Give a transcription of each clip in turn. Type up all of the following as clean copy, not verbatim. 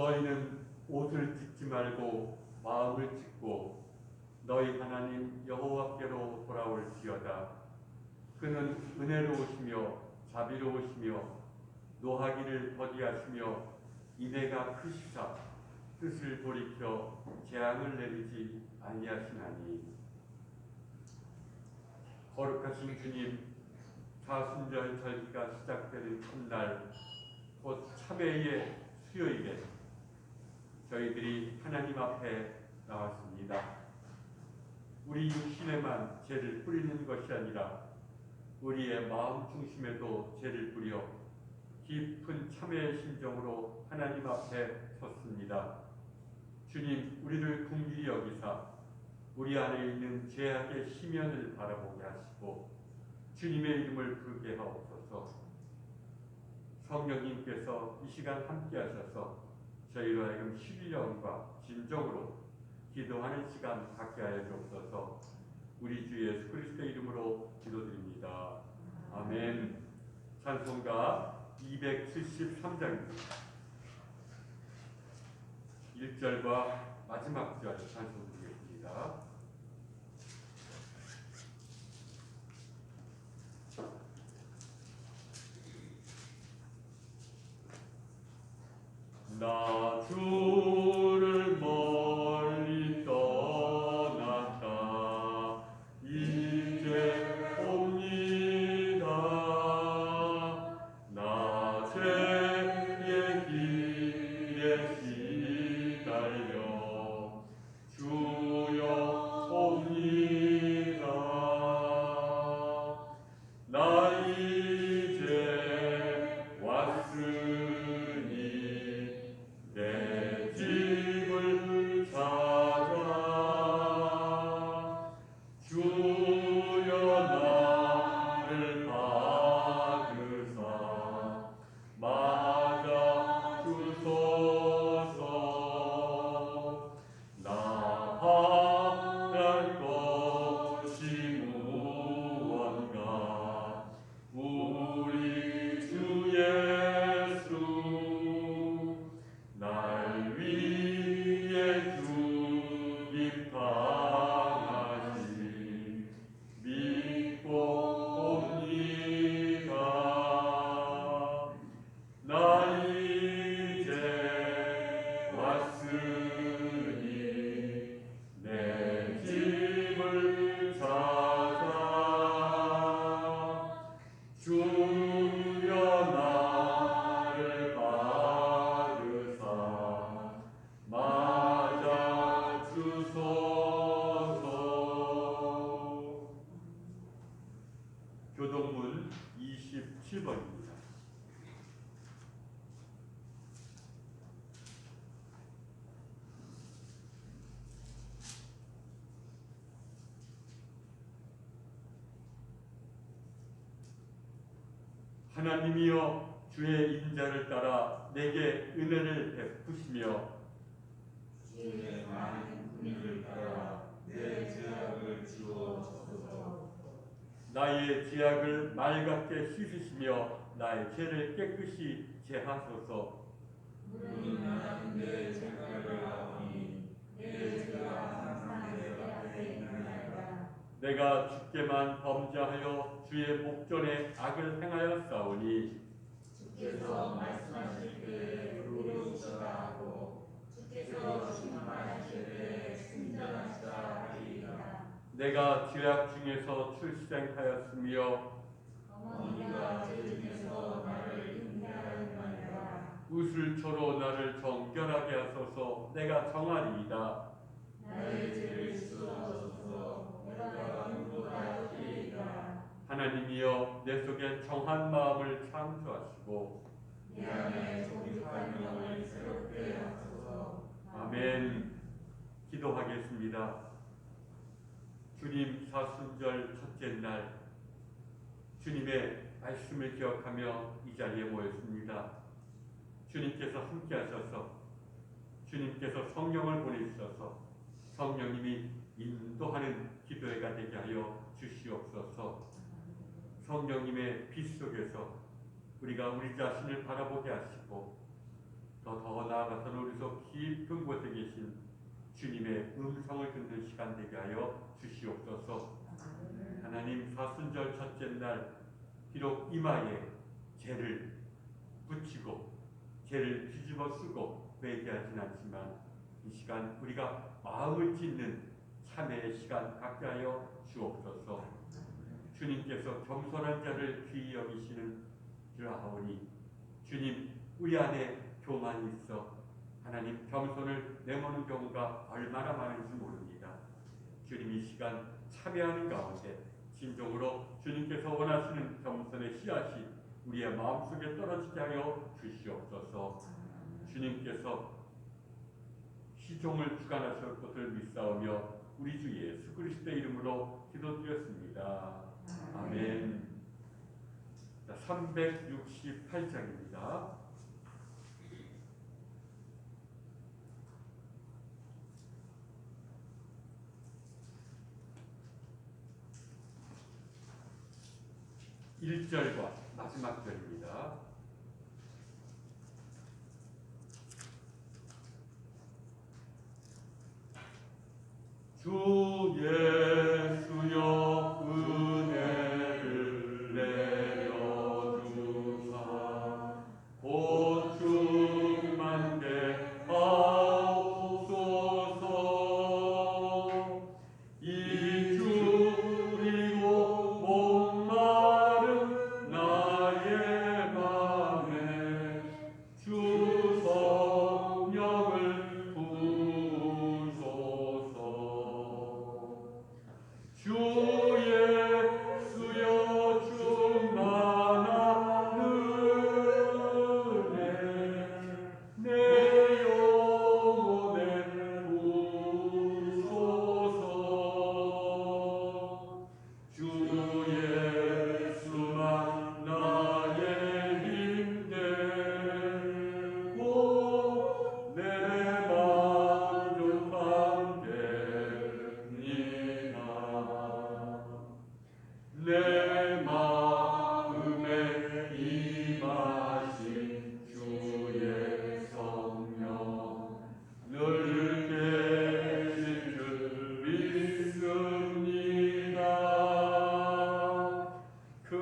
너희는 옷을 찢지 말고 마음을 찢고 너희 하나님 여호와께로 돌아올지어다. 그는 은혜로우시며 자비로우시며 노하기를 더디하시며 인애가 크시사 뜻을 돌이켜 재앙을 내리지 아니하시나니. 거룩하신 주님, 사순절 절기가 시작되는 첫날 곧 참회의 수요일에 저희들이 하나님 앞에 나왔습니다. 우리 육신에만 죄를 뿌리는 것이 아니라 우리의 마음 중심에도 죄를 뿌려 깊은 참회의 심정으로 하나님 앞에 섰습니다. 주님, 우리를 긍휼히 여기사 우리 안에 있는 죄악의 심연을 바라보게 하시고 주님의 이름을 부르게 하옵소서. 성령님께서 이 시간 함께 하셔서 저희로 하여금 신령과 진정으로 기도하는 시간 갖게 하여 주옵소서. 우리 주 예수 그리스도의 이름으로 기도드립니다. 아멘. 찬송가 273장입니다. 1절과 마지막 절 찬송드리겠습니다. 나 주를 멀리 떠났다 이제 옵니다. 나 죄의 길에 시달려 주여 옵니다. 나 이제 왔으니 내 집을 찾아 주여 나를 받으사 맞아 주소서. 나 바랄 것이 무언가 우리 주 예수 날 위해 죽임 당하시 믿고 옵니다. 나 이제 왔으니 내 집을 찾아 주여 나를 받으사 맞아 주소서. 교동문 27번입니다. 하나님이여 주의 인자를 따라 내게 은혜를 베푸시며 주의 많은 긍휼을 따라 내 죄악을 지워주소서. 나의 죄악을 맑게 씻으시며 나의 죄를 깨끗이 제하소서. 무능한 내 죄악을 아오니 내 죄가 항상 내 앞에 있나이다. 내가 주께만 범죄하여 주의 목전에 악을 행하였사오니 주께서 말씀하실 때에 의로우시다 하고 주께서 심판하실 때에 순전하시다 하리이다. 내가 죄악 중에서 출생하였으며 어머니가 죄 중에서 나를 잉태하였나이다. 우슬초로 나를 정결하게 하소서. 내가 정하리이다. 나의 죄를 씻어주소서. 내가 누구보다 죄이다. 하나님이여 내 속에 정한 마음을 창조하시고 내 안에 정직한 영을 새롭게 하소서. 아멘. 기도하겠습니다. 주님 사순절 첫째 날 주님의 말씀을 기억하며 이 자리에 모였습니다. 주님께서 함께 하셔서 주님께서 성령을 보내주셔서 성령님이 인도하는 기도회가 되게 하여 주시옵소서. 성령님의 빛 속에서 우리가 우리 자신을 바라보게 하시고 더 나아가서는 우리 속 깊은 곳에 계신 주님의 음성을 듣는 시간 되게 하여 주시옵소서. 하나님, 사순절 첫째 날 비록 이마에 죄를 붙이고 죄를 뒤집어 쓰고 회개하진 않지만 이 시간 우리가 마음을 짓는 참회의 시간 갖게 하여 주옵소서. 주님께서 겸손한 자를 귀히 여기시는 줄 아오니 주님, 우리 안에 교만이 있어 하나님 겸손을 내모는 경우가 얼마나 많은지 모릅니다. 주님, 이 시간 참여하는 가운데 진정으로 주님께서 원하시는 겸손의 씨앗이 우리의 마음속에 떨어지게 하여 주시옵소서. 주님께서 시종을 주관하실 것을 믿사오며 우리 주 예수 그리스도의 이름으로 기도드렸습니다. 아멘. 368장입니다. 일 절과 마지막 절입니다. 주 예수여 은혜를 내려주사 곧 충만케 하옵소서. 이 줄이고 목마른 나의 맘에 주 성령을 부으소서. 주 예수여 충만한 은혜 내 영혼에 부으소서. 주 예수만 나의 힘 되고 내 만족함 되니라. 내 마음에 임하신 주의 성령 늘 계신 줄 믿습니다. 그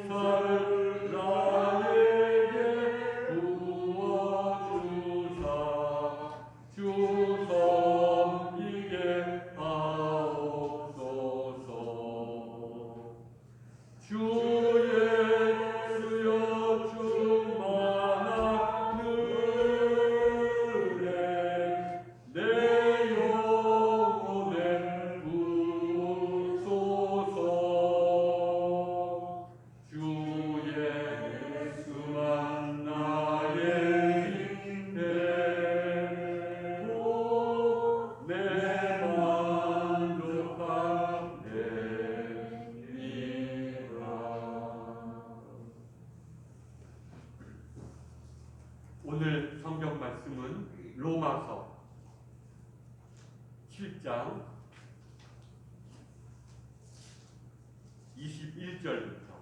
능사를 나에게 부어주사 주 섬기게 하옵소서. 주 예수여 충만한 은혜 내 영혼에 부으소서. 주 예수만 나의 힘 되고 내 만족함 되리라. 오늘 성경 말씀은 로마서 7장 21절부터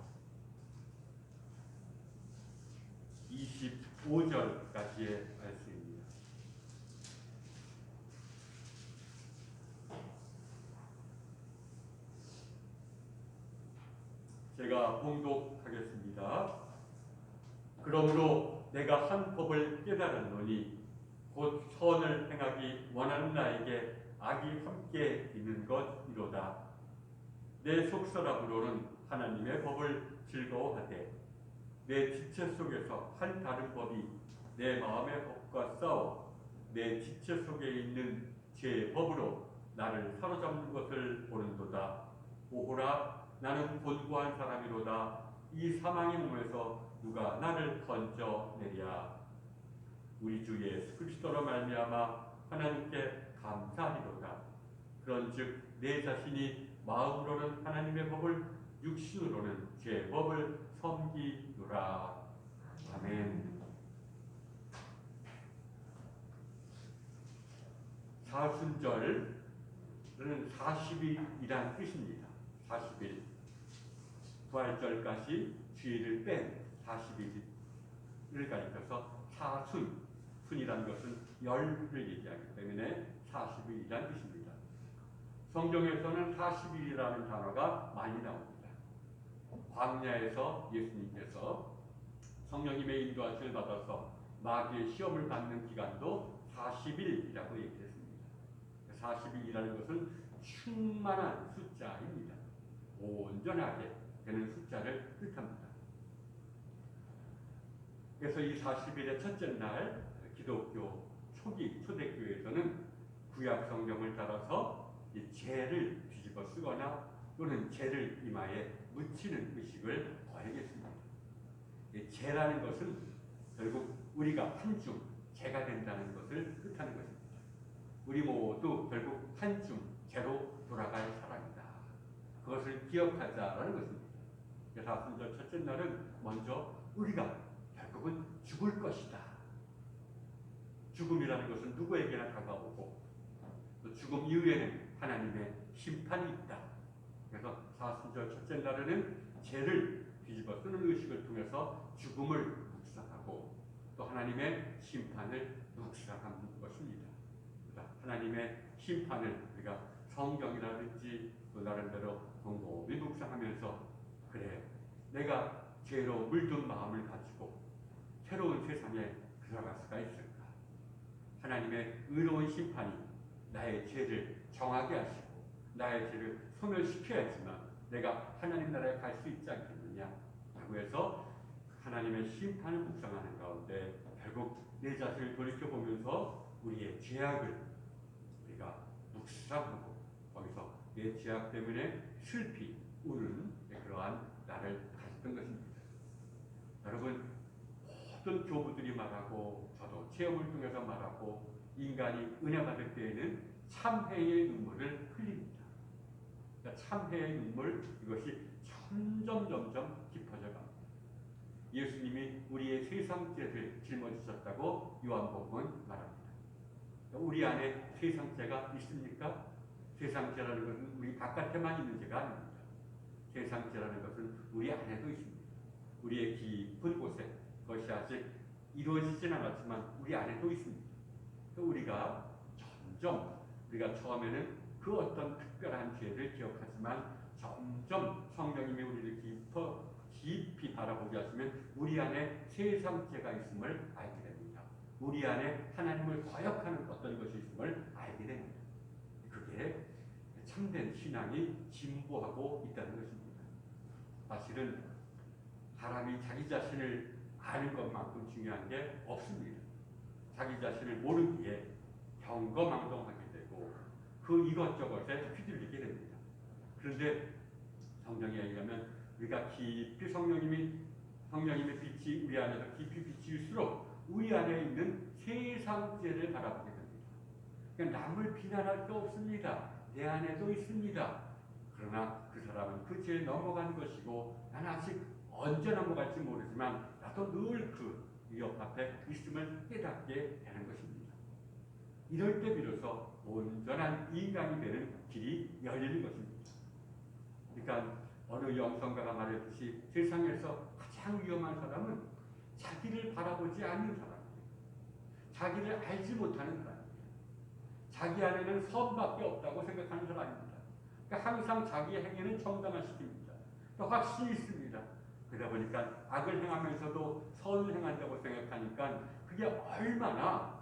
25절까지의 말씀입니다. 제가 봉독하겠습니다. 그러므로 내가 한 법을 깨달았노니 곧 선을 행하기 원하는 나에게 악이 함께 있는 것이로다. 내 속사람으로는 하나님의 법을 즐거워하되 내 지체 속에서 한 다른 법이 내 마음의 법과 싸워 내 지체 속에 있는 죄의 법으로 나를 사로잡는 것을 보는도다. 오호라, 나는 곤고한 사람이로다. 이 사망의 몸에서 누가 나를 건져내랴. 우리 주 예수 그리스도로 말미암아 하나님께 감사하리로다. 그런즉 내 자신이 마음으로는 하나님의 법을, 육신으로는 죄의 법을 섬기노라. 아멘. 사순절은 40일이란 뜻입니다. 40일. 부활절까지 주일을 뺀 40일. 가리켜서 사순, 순이라는 것은 열을 얘기하기 때문에 40일이라는 뜻입니다. 성경에서는 40일이라는 단어가 많이 나옵니다. 광야에서 예수님께서 성령님의 인도하심을 받아서 마귀의 시험을 받는 기간도 40일이라고 얘기했습니다. 40일이라는 것은 충만한 숫자입니다. 온전하게 되는 숫자를 뜻합니다. 그래서 이 40일의 첫째 날 기독교 초대교회에서는 구약 성경을 따라서 이 죄를 뒤집어 쓰거나 또는 죄를 이마에 묻히는 의식을 거행했습니다. 이 죄라는 것은 결국 우리가 한중 죄가 된다는 것을 뜻하는 것입니다. 우리 모두 결국 한중 죄로 돌아갈 사람이다. 그것을 기억하자라는 것입니다. 사순절 첫째 날은 먼저 우리가 결국은 죽을 것이다. 죽음이라는 것은 누구에게나 다가오고 또 죽음 이후에는 하나님의 심판이 있다. 그래서 사순절 첫째 날에는 죄를 뒤집어 쓰는 의식을 통해서 죽음을 묵상하고 또 하나님의 심판을 묵상하는 것입니다. 하나님의 심판을 우리가 성경이라든지 또 나름대로 곰곰이 묵상하면서 그래 내가 죄로 물든 마음을 가지고 새로운 세상에 들어갈 수가 있을까? 하나님의 의로운 심판이 나의 죄를 정하게 하시고 나의 죄를 소멸시켜야지만 내가 하나님 나라에 갈 수 있지 않겠느냐? 라고 해서 하나님의 심판을 묵상하는 가운데 결국 내 자신을 돌이켜보면서 우리의 죄악을 우리가 묵상하고 거기서 내 죄악 때문에 슬피 우는 그러한 나를 가졌던 것입니다. 여러분 모든 교부들이 말하고 저도 체험을 통해서 말하고 인간이 은혜 받을 때에는 참회의 눈물을 흘립니다. 그러니까 참회의 눈물 이것이 점점 깊어져 갑니다. 예수님이 우리의 세상죄를 짊어지셨다고 요한복음은 말합니다. 우리 안에 세상죄가 있습니까? 세상죄라는 것은 우리 바깥에만 있는 죄가 아닙니다. 세상죄라는 것은 우리 안에도 있습니다. 우리의 깊은 곳에 그것이 아직 이루어지진 않았지만 우리 안에도 있습니다. 우리가 점점 우리가 처음에는 그 어떤 특별한 죄를 기억하지만 점점 성령님이 우리를 깊이 바라보게 하시면 우리 안에 세상죄가 있음을 알게 됩니다. 우리 안에 하나님을 거역하는 어떤 것이 있음을 알게 됩니다. 그게 참된 신앙이 진보하고 있다는 것입니다. 사실은 사람이 자기 자신을 아는 것만큼 중요한 게 없습니다. 자기 자신을 모르기에 경거망동하게 되고 그 이것저것에 휘둘리게 됩니다. 그런데 성경에 의하면 우리가 깊이 성령님의 빛이 우리 안에서 깊이 비칠수록 우리 안에 있는 세상죄를 바라보게 됩니다. 그러니까 남을 비난할 게 없습니다. 내 안에도 있습니다. 그러나 그 사람은 그 죄에 넘어간 것이고 나는 아직 언제 넘어갈지 모르지만 나도 늘 그 위협 앞에 있음을 깨닫게 되는 것입니다. 이럴 때 비로소 온전한 인간이 되는 길이 열리는 것입니다. 그러니까 어느 영성가가 말했듯이 세상에서 가장 위험한 사람은 자기를 바라보지 않는 사람이에요. 자기를 알지 못하는 사람이에요. 자기 안에는 선밖에 없다고 생각하는 사람입니다. 그러니까 항상 자기의 행위는 정당화시킵니다. 또 확신이 있습니다. 그러다 보니까 악을 행하면서도 선을 행한다고 생각하니까 그게 얼마나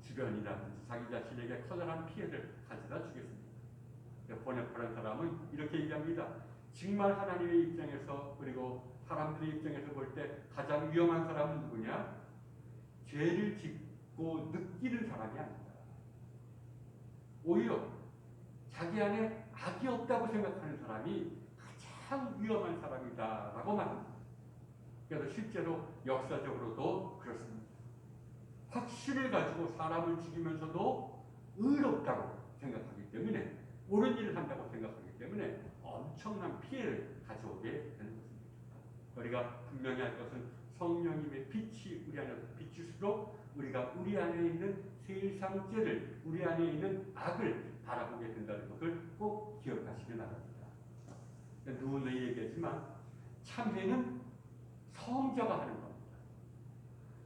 주변이라든지 자기 자신에게 커다란 피해를 가져다 주겠습니까? 번역하는 사람은 이렇게 얘기합니다. 정말 하나님의 입장에서 그리고 사람들의 입장에서 볼 때 가장 위험한 사람은 누구냐? 죄를 짓고 느끼는 사람이 아니다. 오히려 자기 안에 악이 없다고 생각하는 사람이 가장 위험한 사람이다라고 말합니다. 그래서 실제로 역사적으로도 그렇습니다. 확신을 가지고 사람을 죽이면서도 의롭다고 생각하기 때문에 옳은 일을 한다고 생각하기 때문에 엄청난 피해를 가져오게 되는 것입니다. 우리가 분명히 할 것은 성령님의 빛이 우리 안에서 비칠수록 우리가 우리 안에 있는 세상죄를 우리 안에 있는 악을 바라보게 된다는 것을 꼭 기억하시기 바랍니다. 누구는 얘기했지만 참회는 성자가 하는 겁니다.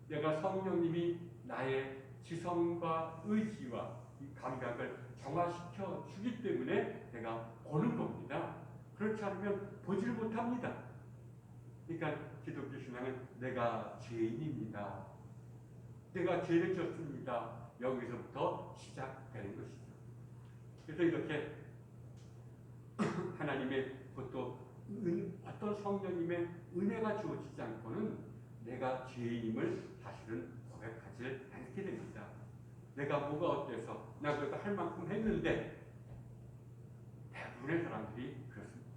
내가 성령님이 나의 지성과 의지와 이 감각을 정화시켜 주기 때문에 내가 보는 겁니다. 그렇지 않으면 보지를 못합니다. 그러니까 기독교 신앙은 내가 죄인입니다. 내가 죄를 졌습니다. 여기서부터 시작되는 것이죠. 그래서 이렇게 하나님의 그것도 어떤 성령님의 은혜가 주어지지 않고는 내가 죄인임을 사실은 고백하지 않게 됩니다. 내가 뭐가 어때서 나 그래도 할 만큼 했는데 대부분의 사람들이 그렇습니다.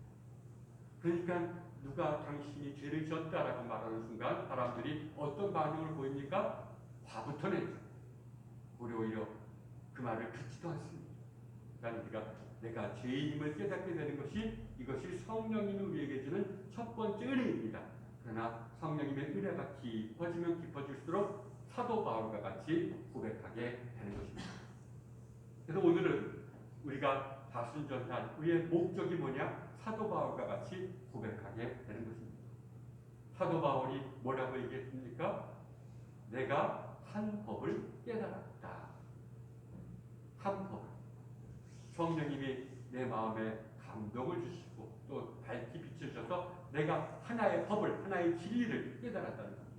그러니까 누가 당신이 죄를 졌다라고 말하는 순간 사람들이 어떤 반응을 보입니까? 화부터 내죠. 오히려 그 말을 듣지도 않습니다. 그러니까 우리가 내가 죄인임을 깨닫게 되는 이것이 성령님이 우리에게 주는 첫 번째 은혜입니다. 그러나 성령님의 은혜가 깊어지면 깊어질수록 사도 바울과 같이 고백하게 되는 것입니다. 그래서 오늘은 우리가 다순전산 우리의 목적이 뭐냐? 사도 바울과 같이 고백하게 되는 것입니다. 사도 바울이 뭐라고 얘기했습니까? 내가 한 법을 깨달았다. 한 법. 성령님이 내 마음에 감동을 주시고 또 밝히 비추셔서 내가 하나의 법을, 하나의 진리를 깨달았다는 겁니다.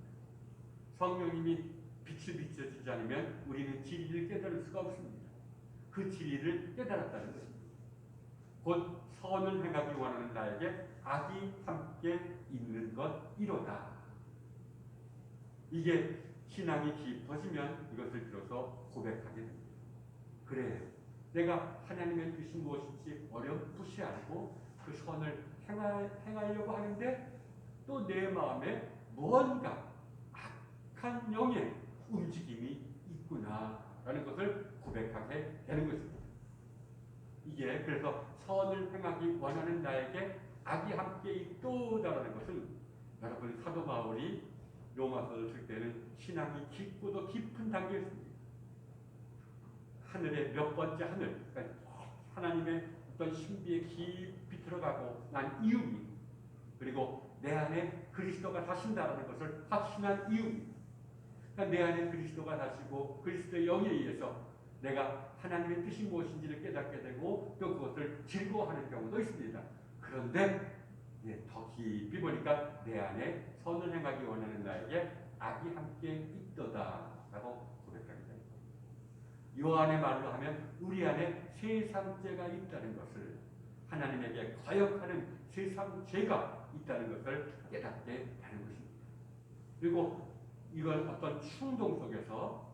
성령님이 빛을 비춰주지 않으면 우리는 진리를 깨달을 수가 없습니다. 그 진리를 깨달았다는 것입니다. 곧 선을 행하기 원하는 나에게 악이 함께 있는 것이로다. 이게 신앙이 깊어지면 이것을 들어서 고백하게 됩니다. 그래요. 내가 하나님의 뜻이 무엇인지 어렴풋이 알고 그 선을 행하려고 하는데 또 내 마음에 무언가 악한 영의 움직임이 있구나라는 것을 고백하게 되는 것입니다. 이게 그래서 선을 행하기 원하는 나에게 악이 함께 있도다라는 것은 여러분 사도 바울이 로마서를 쓸 때는 신앙이 깊고도 깊은 단계였습니다. 하늘의 몇 번째 하늘, 그러니까 하나님의 어떤 신비에 깊이 들어가고 난 이유입니다. 그리고 내 안에 그리스도가 사신다라는 것을 확신한 이유입니다. 그러니까 내 안에 그리스도가 사시고 그리스도의 영에 의해서 내가 하나님의 뜻이 무엇인지를 깨닫게 되고 또 그것을 즐거워하는 경우도 있습니다. 그런데 더 깊이 보니까 내 안에 선을 행하기 원하는 나에게 악이 함께 있도다라고 고백하게 됩니다. 요한의 말로 하면 우리 안에 세상죄가 있다는 것을, 하나님에게 거역하는 세상죄가 있다는 것을 깨닫게 되는 것입니다. 그리고 이걸 어떤 충동 속에서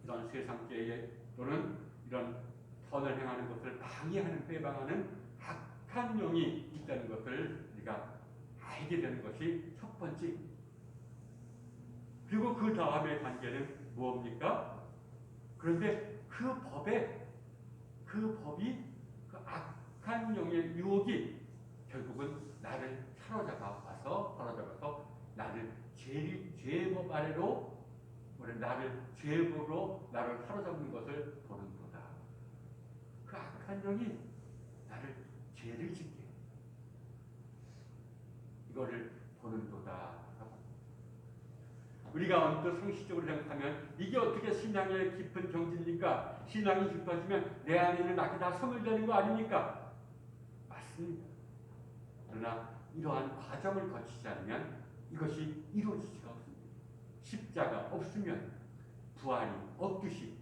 이런 세상죄에 또는 이런 선을 행하는 것을 방해하는, 배방하는 악한 영이 있다는 것을 우리가 알게 되는 것이 첫 번째입니다. 그리고 그 다음의 단계는 무엇입니까? 그런데 그 법이 그 악한 영의 유혹이 결국은 나를 사로잡아서 나를 죄법 아래로, 나를 죄법으로 나를 사로잡는 것을 보는 거다. 그 악한 영이 나를 죄를 짓게, 이거를 보는 거다. 우리가 언뜻 상식적으로 생각하면 이게 어떻게 신앙의 깊은 경지입니까? 신앙이 깊어지면 내 안에 있는 악이 다 소멸되는 거 아닙니까? 맞습니다. 그러나 이러한 과정을 거치지 않으면 이것이 이루어지지가 없습니다. 십자가 없으면 부활이 없듯이.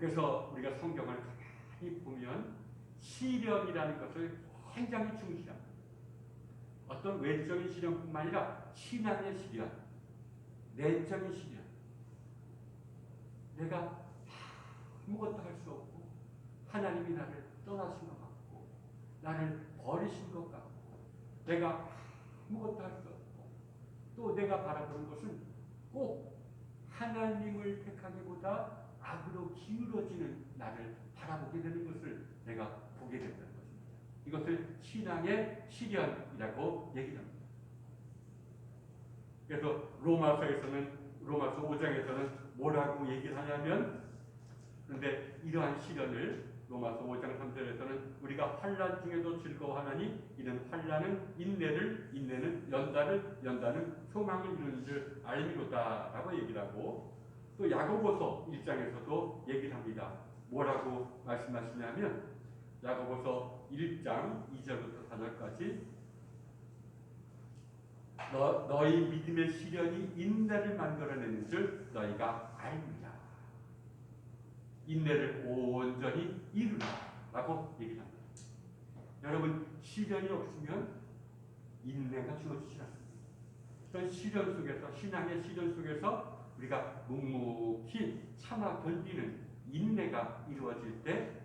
그래서 우리가 성경을 가만히 보면 시련이라는 것을 굉장히 중시합니다. 어떤 외적인 시련뿐만 아니라 신앙의 시련, 내적인 시련. 내가 아무것도 할 수 없고 하나님이 나를 떠나신 것 같고 나를 버리신 것 같고 내가 아무것도 할 수 없고 또 내가 바라보는 것은 꼭 하나님을 택하기보다 악으로 기울어지는 나를 바라보게 되는 것을 내가 보게 된다는 것입니다. 이것을 신앙의 시련이라고 얘기합니다. 그래서 로마서 5장에서는 뭐라고 얘기를 하냐면, 그런데 이러한 시련을 로마서 5장 3절에서는 우리가 환난 중에도 즐거워하나니 이는 환난은 인내를, 인내는 연단을, 연단은 소망을 이루는 줄 알미로다라고 얘기를 하고, 또 야고보서 1장에서도 얘기를 합니다. 뭐라고 말씀하시냐면 야고보서 1장 2절부터 4절까지 너희 믿음의 시련이 인내를 만들어내는 줄 너희가 알미라. 인내를 온전히 이루라 라고 얘기합니다. 여러분, 시련이 없으면 인내가 주어지지 않습니다. 그런 시련 속에서, 신앙의 시련 속에서 우리가 묵묵히 참아 견디는 인내가 이루어질 때,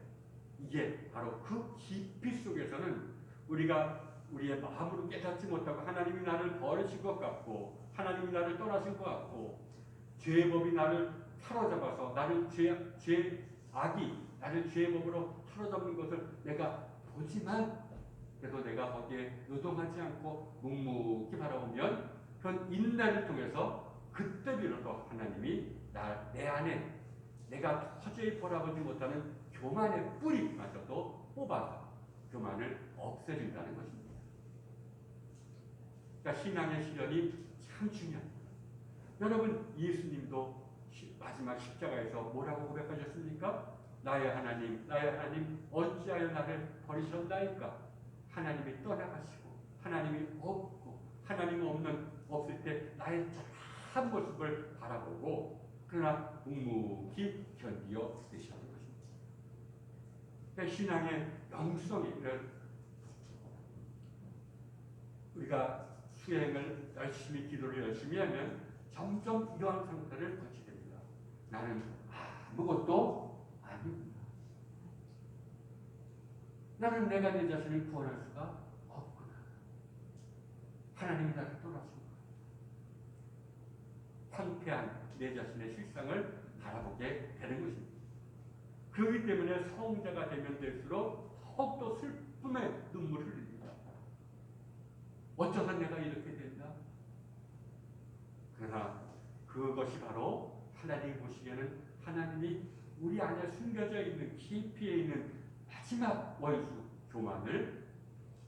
이게 바로 그 깊이 속에서는 우리가 우리의 마음으로 깨닫지 못하고 하나님이 나를 버리신 것 같고, 하나님이 나를 떠나신 것 같고, 죄의 법이 나를 사로잡아서 나를 악이 나를 죄의 법으로 사로잡는 것을 내가 보지만 그래도 내가 거기에 노동하지 않고 묵묵히 바라보면 그런 인내를 통해서 그때 비로소 하나님이 내 안에 내가 도저히 바라보지 못하는 교만의 뿌리마저도 뽑아서 교만을 없애준다는 것입니다. 그러니까 신앙의 시련이 참 중요합니다. 여러분, 예수님도 마지막 십자가에서 뭐라고 고백하셨습니까? 나의 하나님, 나의 하나님, 어찌하여 나를 버리셨나이까? 하나님이 떠나가시고 하나님이 없고 하나님 없을 때 나의 한 모습을 바라보고 그러나 묵묵히 견디어 내시는 것입니다. 그러니까 신앙의 영성이 우리가 수행을 열심히, 기도를 열심히 하면 점점 이러한 상태를 거치게 됩니다. 나는 아무것도 아닙니다. 나는 내가 내 자신을 구원할 수가 없구나. 하나님이 나를 떠나신 거야. 황폐한 내 자신의 실상을 바라보게 되는 것입니다. 그렇기 때문에 성자가 되면 될수록 더욱더 슬픔의 눈물을 흘립니다. 어쩌다 내가 이렇게 됐나? 그러나 그것이 바로 하나님이 보시기에는 하나님이 우리 안에 숨겨져 있는 깊이에 있는 마지막 원수 교만을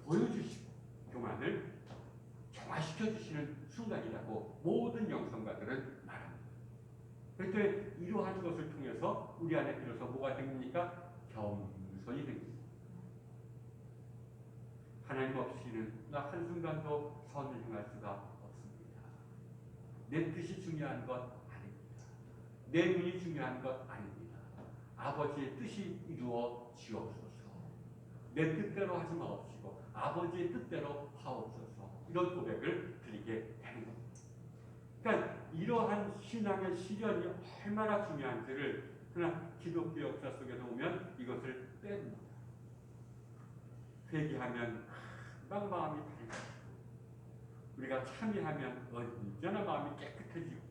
보여주시고 교만을 정화시켜 주시는 순간이라고 모든 영성가들은 말합니다. 그때 이러한 것을 통해서 우리 안에 비로소 뭐가 됩니까? 겸손이 됩니다. 하나님 없이는 나 한순간도 선을 행할 수가 없습니다. 내 뜻이 중요한 것 아닙니다. 내 눈이 중요한 것 아닙니다. 아버지의 뜻이 이루어지옵소서. 내 뜻대로 하지 마옵시고 아버지의 뜻대로 하옵소서. 이런 고백을 드리게 되는 겁니다. 그러니까 이러한 신앙의 시련이 얼마나 중요한지를 그러나 기독교 역사 속에서 보면 이것을 뺍니다. 회개하면 금방 마음이 밝아지고 우리가 참여하면 언제나 마음이 깨끗해지고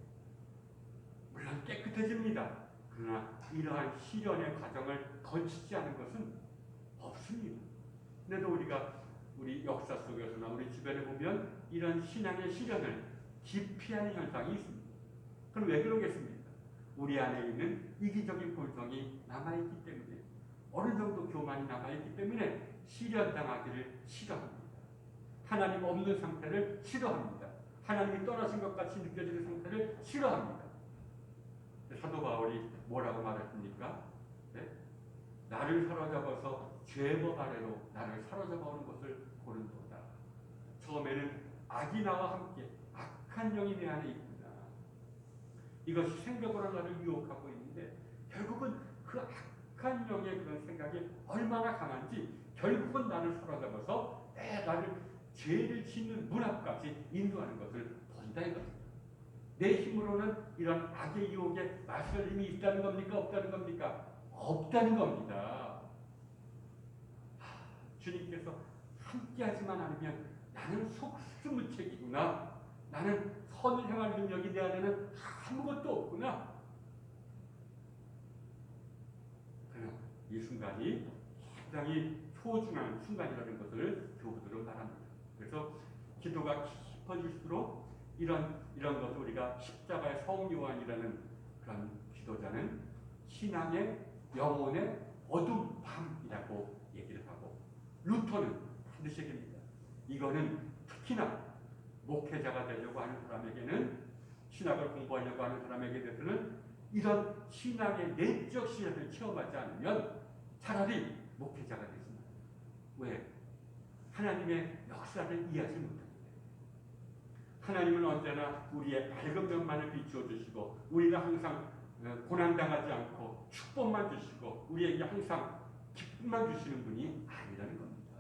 물론 깨끗해집니다. 그러나 이러한 시련의 과정을 거치지 않은 것은 없습니다. 그래도 우리가 우리 역사 속에서나 우리 주변에 보면 이런 신앙의 시련을 기피하는 현상이 있습니다. 그럼 왜 그러겠습니까? 우리 안에 있는 이기적인 본성이 남아있기 때문에 어느 정도 교만이 남아있기 때문에 시련당하기를 싫어합니다. 하나님 없는 상태를 싫어합니다. 하나님이 떠나신 것 같이 느껴지는 상태를 싫어합니다. 사도 바울이 뭐라고 말했습니까? 네? 나를 사로잡아서 죄법 아래로 나를 사로잡아 오는 것을 보는도다. 처음에는 악이 나와 함께 악한 영이 내 안에 있구나. 이것이 생각으로 나를 유혹하고 있는데 결국은 그 악한 영의 그런 생각이 얼마나 강한지 결국은 나를 사로잡아서 나를 죄를 짓는 문 앞까지 인도하는 것을 본다 이겁니다. 내 힘으로는 이런 악의 유혹에 맞설 힘이 있다는 겁니까? 없다는 겁니까? 없다는 겁니다. 주님께서 함께하지만 않으면 나는 속수무책이구나. 나는 선을 행할 능력이 내 안에는 아무것도 없구나. 그러나 이 순간이 굉장히 소중한 순간이라는 것을 교우들은 말합니다. 그래서 기도가 깊어질수록 이런 것을 우리가 십자가의 성요한이라는 그런 기도자는 신앙의 영혼의 어둠 밤이라고 얘기를 하고, 루터는 반드시 얘기합니다. 이거는 특히나 목회자가 되려고 하는 사람에게는, 신학을 공부하려고 하는 사람에게 대해서는 이런 신앙의 내적 신학을 체험하지 않으면 차라리 목회자가 되지 마. 왜? 하나님의 역사를 이해하지 못합니다. 하나님은 언제나 우리의 밝은 면만을 비추어 주시고, 우리가 항상 고난당하지 않고 축복만 주시고 우리에게 항상 기쁨만 주시는 분이 아니라는 겁니다.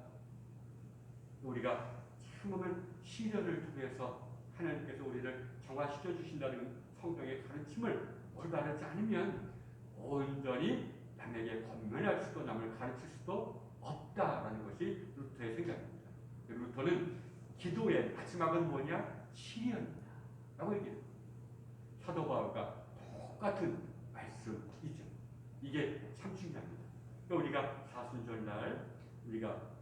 우리가 참으면 시련을 통해서 하나님께서 우리를 정화시켜 주신다는 성경의 가르침을 올바르지 않으면 온전히 남에게 권면할 수도 남을 가르칠 수도 없다라는 것이 루터의 생각입니다. 루터는 기도의 마지막은 뭐냐? 시련이다 라고 얘기해요. 사도 바울과 똑같은 말씀이죠. 이게 참 중요합니다. 우리가 사순절날 우리가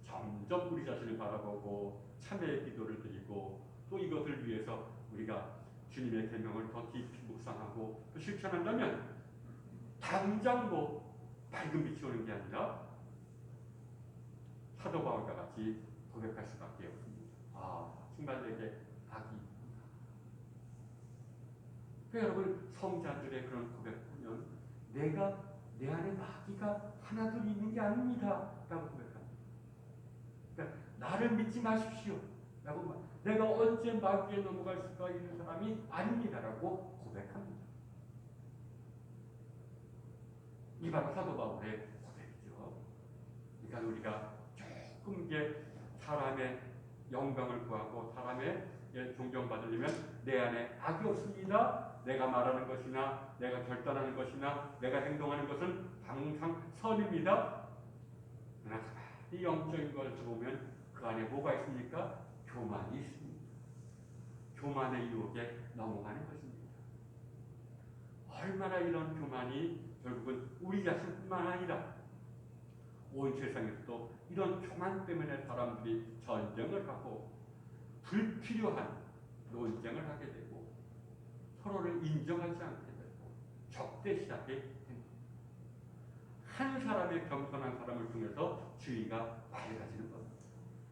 점점 우리 자신을 바라보고 참회의 기도를 드리고, 또 이것을 위해서 우리가 주님의 계명을 더 깊이 묵상하고 또 실천한다면 당장 밝은 빛이 오는 게 아니라 사도 바울과 같이 고백할 수밖에 없습니다. 정말 내게 악이 있구나. 여러분, 성자들의 그런 고백을 보면 내 안에 마귀가 하나도 있는 게 아닙니다 라고 고백합니다. 그러니까 나를 믿지 마십시오 라고, 내가 언제 마귀에 넘어갈 수가 있는 사람이 아닙니다 라고 고백합니다. 이 바로 사도 바울의 고백이죠. 그러니까 우리가 조금 이제 사람의 영광을 구하고 사람의 존경받으려면 내 안에 악이 없습니다. 내가 말하는 것이나 내가 결단하는 것이나 내가 행동하는 것은 항상 선입니다. 그러나 이 영적인 걸 보면 그 안에 뭐가 있습니까? 교만이 있습니다. 교만의 유혹에 넘어가는 것입니다. 얼마나 이런 교만이 결국은 우리 자신뿐만 아니라 온 세상에서도 이런 교만 때문에 사람들이 전쟁을 하고 불필요한 논쟁을 하게 되고 서로를 인정하지 않게 되고 적대시하게 됩니다. 한 사람의 겸손한 사람을 통해서 주의가 밝아지는 겁니다.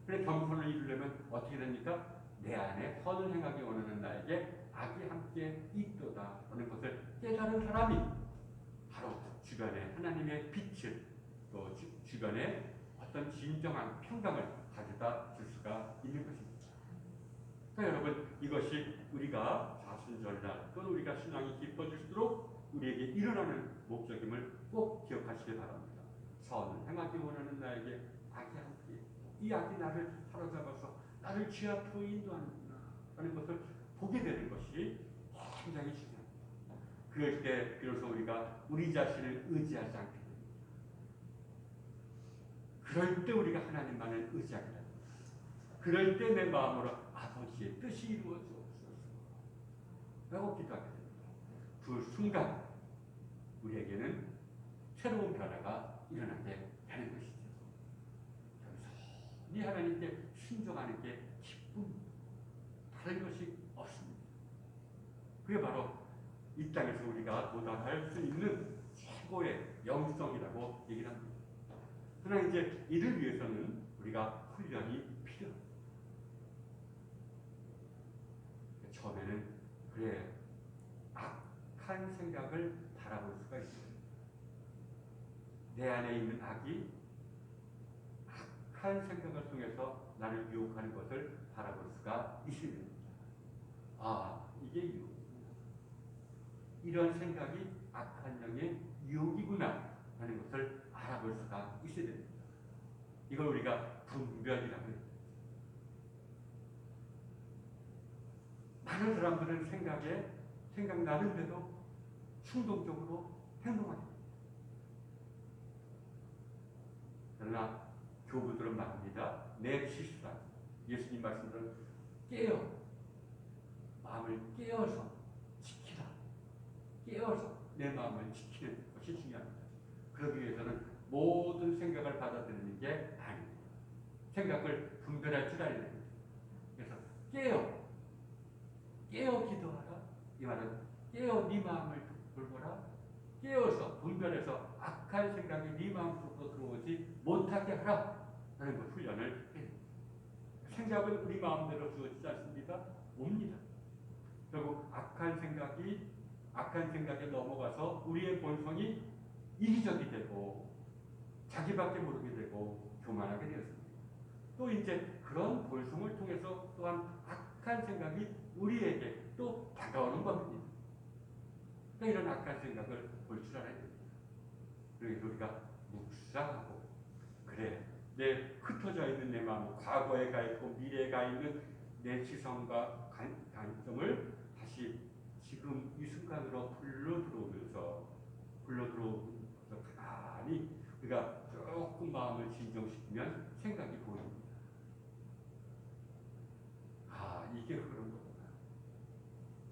그래, 겸손을 이루려면 어떻게 됩니까? 내 안에 선을 행하기 원하는 나에게 악이 함께 있도다 라는 것을 깨달은 사람이 바로 주변에 하나님의 빛을, 또 주변에 어떤 진정한 평강을 가져다 줄 수가 있는 것입니다. 그러니까 여러분, 이것이 우리가 사순절날 또는 우리가 신앙이 깊어질수록 우리에게 일어나는 목적임을 꼭 기억하시기 바랍니다. 선을 행하기 원하는 나에게 악이 함께 있고, 이 악이 나를 사로잡아서 나를 죄 앞으로 인도하는구나 하는 것을 보게 되는 것이 굉장히 중요합니다. 그럴 때 비로소 우리가 우리 자신을 의지하지 않게 됩니다. 그럴 때 우리가 하나님만을 의지하게 됩니다. 그럴 때 내 마음으로 아버지의 뜻이 이루어지옵소서 라고 기도하게 됩니다. 그 순간 우리에게는 새로운 변화가 일어나게 되는 것이죠. 이 하나님께 순종하는 게 기쁨, 다른 것이 없습니다. 그게 바로 이 땅에서 우리가 도달할 수 있는 최고의 영성이라고 얘기를 합니다. 그러나 이제 이를 위해서는 우리가 훈련이 필요합니다. 처음에는 그래, 악한 생각을 바라볼 수가 있어요. 내 안에 있는 악이 악한 생각을 통해서 나를 유혹하는 것을 바라볼 수가 있어야 됩니다. 이게 유혹이구나. 이런 생각이 악한 영의 유혹이구나 하는 것을 알아볼 수가 있어야 됩니다. 이걸 우리가 분별이라고 해요. 많은 사람들은 생각나는 대로 충동적으로 행동하게 됩니다. 그러나 교부들은 말합니다. 내 실수다. 예수님 말씀대로 마음을 깨어서 지키라. 깨어서 내 마음을 지키는 것이 중요합니다. 그러기 위해서는 모든 생각을 받아들이는 게 아닙니다. 생각을 분별할 줄 알아야 됩니다. 그래서 깨어 기도하라. 이 말은 깨어 네 마음을 돌보라. 깨어서 분별해서 악한 악한 생각이 네 마음속으로 들어오지 못하게 하라 라는 것 훈련을 해요. 생각은 우리 마음대로 주어지지 않습니다. 옵니다. 결국 악한 생각에 넘어가서 우리의 본성이 이기적이 되고 자기밖에 모르게 되고 교만하게 되었습니다. 또 이제 그런 본성을 통해서 또한 악한 생각이 우리에게 또 다가오는 겁니다. 그러니까 이런 악한 생각을 볼 줄 알아야 됩니다. 그래서 우리가 묵상하고 그래 내 흩어져 있는 내 마음, 과거에 가 있고 미래에 가 있는 내 시선과 관점을 다시 지금 이 순간으로 불러 들어오면서 가만히 우리가 조금 마음을 진정시키면 생각이 보입니다. 아, 이게 그런 거구나.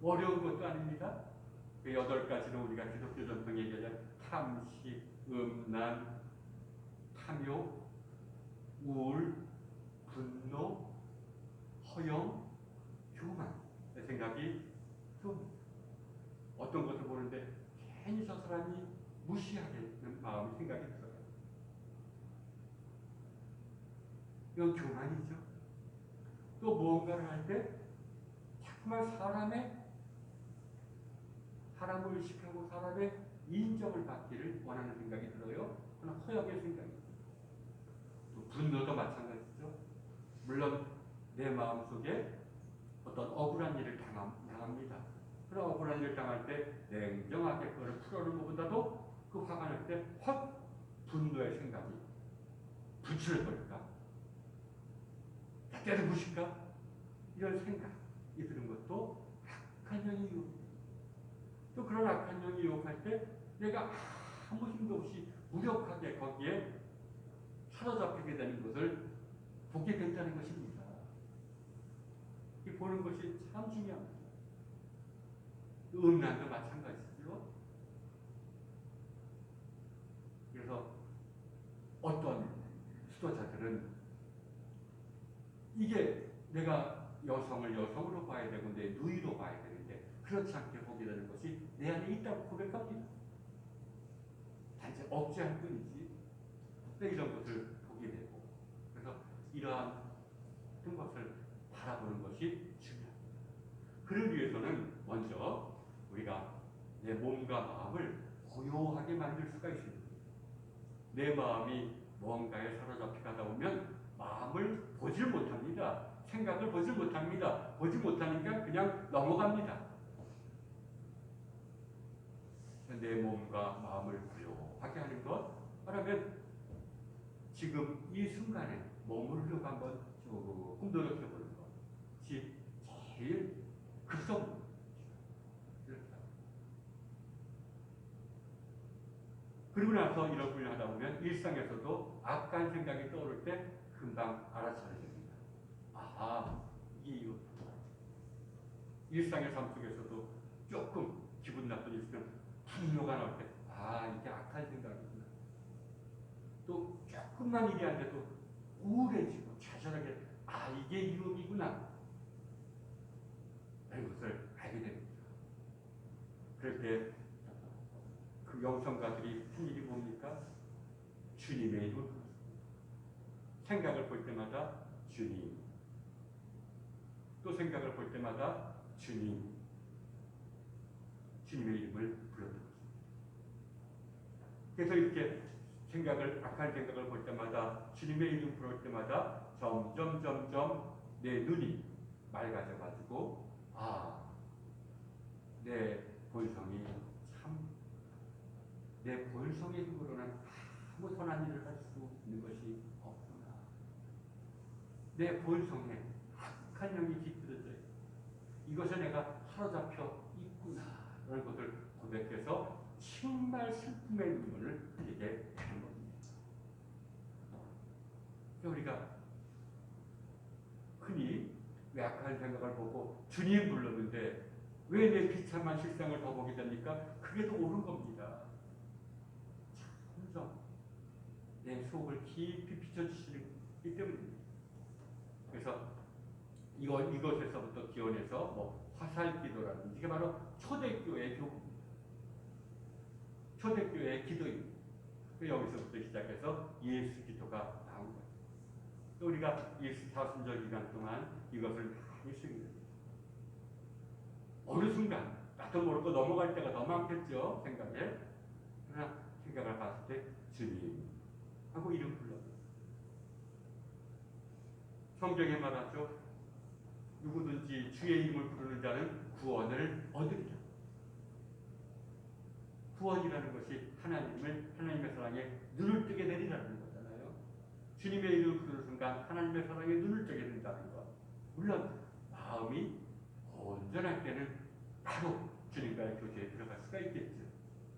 어려운 것도 아닙니다. 그 8가지로 우리가 기독교 전통에 얘기하는 탐식, 음란, 탐욕, 우울, 분노, 허영, 교만. 내 생각이 좀 어떤 것도 모르는데 괜히 저 사람이 무시하겠는 마음이 생각이 들어요. 이건 교만이죠. 또 무언가를 할 때 자꾸만 사람을 의식하고 사람의 인정을 받기를 원하는 생각이 들어요. 그러나 허영의 생각이. 또 분노도 마찬가지죠. 물론 내 마음속에 어떤 억울한 일을 당합니다. 그런 억울한 일을 당할 때 냉정하게 그걸 풀어놓는 것보다도 그 화가 날 때 확 분노의 생각이 부추를 걸까? 때려 부실까? 이런 생각이 드는 것도 악한 영이 유혹입니다. 또 그런 악한 영이 유혹할 때 내가 아무 힘도 없이 무력하게 거기에 사로잡히게 되는 것을 보게 된다는 것입니다. 이 보는 것이 참 중요합니다. 음란도 마찬가지죠. 그래서 어떤 수도자들은 이게 내가 여성을 여성으로 봐야 되고 내 누이로 봐야 되는데 그렇지 않게 보게 되는 것이 내 안에 있다고 고백합니다. 단지 억제할 뿐이지. 이런 것을 보게 되고 그래서 이러한 것을 바라보는 것이 중요합니다. 그를 위해서는 먼저 우리가 내 몸과 마음을 고요하게 만들 수가 있습니다. 내 마음이 뭔가에 사로잡히다 보면 마음을 보질 못합니다. 생각을 보질 못합니다. 보지 못하니까 그냥 넘어갑니다. 내 몸과 마음을 고요하게 하는 것, 그러면 지금 이 순간에 머무르려고 한번 조금 노력해보는 것이 제일 급선무입니다. 그리고 나서 이런 훈련을 하다 보면 일상에서도 악한 생각이 떠오를 때 금방 알아차리게 됩니다. 아하, 이게 이거. 일상의 삶 속에서도 조금 기분 나쁜 일 있으면 분노가 나올 때, 아, 이게 악한 생각이구나. 또 조금만 일이 안 돼도 우울해지고 좌절하게, 아, 이게 유혹이구나. 이런 것을 알게 됩니다. 그럴 때 그 영성가들이 한 일이 뭡니까? 주님의 이름을 불렀습니다. 생각을 볼 때마다 주님, 또 생각을 볼 때마다 주님, 주님의 이름을 불렀습니다. 그래서 이렇게 악한 생각을 볼 때마다 주님의 이름 부를 때마다 점점 내 눈이 맑아져가지고 내 본성이 내 본성의 힘으로는 아무 선한 일을 할 수 있는 것이 없구나. 내 본성에 악한 영이 깃들어져 있고 이것에 내가 사로잡혀 있구나. 이런 것을 고백해서 정말 슬픔의 눈물을 흘리게 하는 겁니다. 우리가 흔히 왜 악한 생각을 보고 주님 불렀는데 왜 내 비참한 실상을 더 보게 됩니까? 그게 더 옳은 겁니다. 점점 내 속을 깊이 비춰주시기 때문입니다. 그래서 이것에서부터 기원해서 화살기도라든지 이게 바로 초대교회의 교구입니다. 초대교회의 기도입니다. 그 여기서부터 시작해서 예수 기도가 나온 거예요. 또 우리가 예수 사순절 기간 동안 이것을 많이 쓰입니다. 어느 순간 나도 모르고 넘어갈 때가 더 많겠죠, 생각에. 그러나 생각을 봤을 때 주님 하고 이름 불러. 성경에 말하죠. 누구든지 주의 이름을 부르는 자는 구원을 얻으리라. 구원이라는 것이 하나님의 사랑에 눈을 뜨게 되리라는 거잖아요. 주님의 이름을 부르는 순간 하나님의 사랑에 눈을 뜨게 된다는 것. 물론 마음이 온전할 때는 바로 주님과의 교제에 들어갈 수가 있겠죠.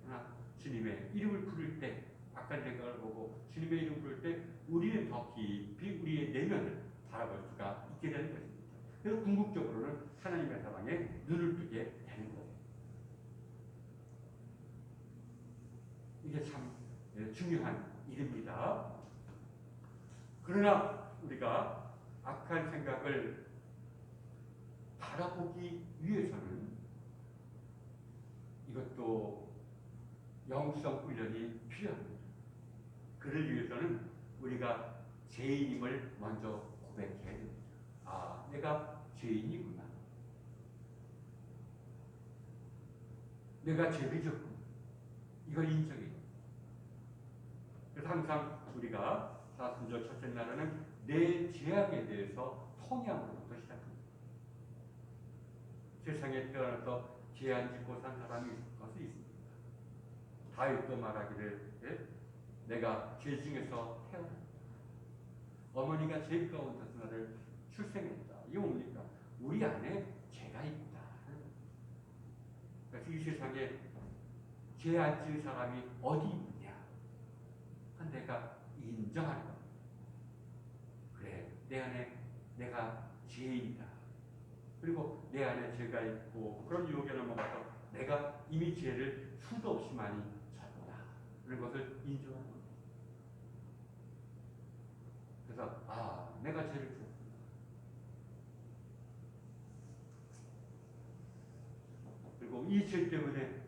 그러나 주님의 이름을 부를 때, 악한 생각을 보고 주님의 이름을 부를 때 우리는 더 깊이 우리의 내면을 바라볼 수가 있게 되는 것입니다. 그래서 궁극적으로는 하나님의 사랑에 눈을 뜨게 되는 거예요. 이게 참 중요한 일입니다. 그러나 우리가 악한 생각을 바라보기 위해서는 이것도 영성 훈련이 필요합니다. 그를 위해서는 우리가 죄인임을 먼저 고백해야 됩니다. 아, 내가 죄인이구나. 내가 죄를 졌구나. 이걸 인정해요. 그래서 항상 우리가 사순절 첫째 날에는 내 죄악에 대해서 통회함으로부터 시작합니다. 세상에 태어나서 죄 안 짓고 산 사람이 것이 있습니다. 다윗도 말하기를 내가 죄 중에서 태어났다. 어머니가 죄 가운데서 나를 출생했다. 이게 뭡니까? 우리 안에 죄가 있다. 그래서 이 세상에 죄 안 지은 사람이 어디 있느냐? 내가 인정하는 겁니다. 그래, 내 안에 내가 죄인이다. 그리고 내 안에 죄가 있고 그런 유혹에 넘어가서 내가 이미 죄를 수도 없이 많이 졌다. 그런 것을 인정하는 겁니다. 그래서 내가 죄를 졌구나. 그리고 이 죄 때문에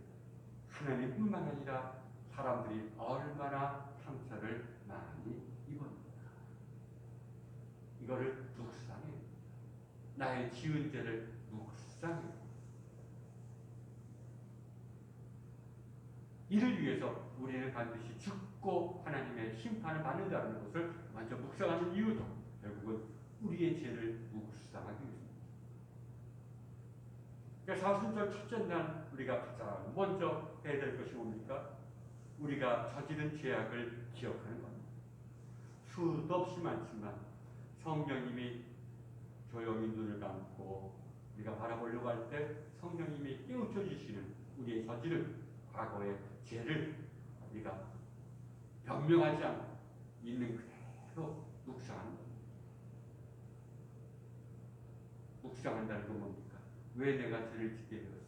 하나님뿐만 아니라 사람들이 얼마나 상처를 많이 입었는가. 이거를 묵상해. 나의 지은 죄를 묵상해. 이를 위해서 우리는 반드시 죽고 하나님의 심판을 받는다는 것을 먼저 묵상하는 이유도 결국은 우리의 죄를 묵상하기 위해서입니다. 그래서 사순절 첫째 날 우리가 가장 먼저 해야 될 것이 뭡니까? 우리가 저지른 죄악을 기억하는 겁니다. 수도 없이 많지만 성령님이 조용히 눈을 감고 우리가 바라보려고 할 때 성령님이 깨우쳐 주시는 우리의 저지른 과거의 죄를 우리가 변명하지 않고 있는 그대로 묵상하는 겁니다. 묵상한다는 건 뭡니까? 왜 내가 죄를 짓게 되었을까?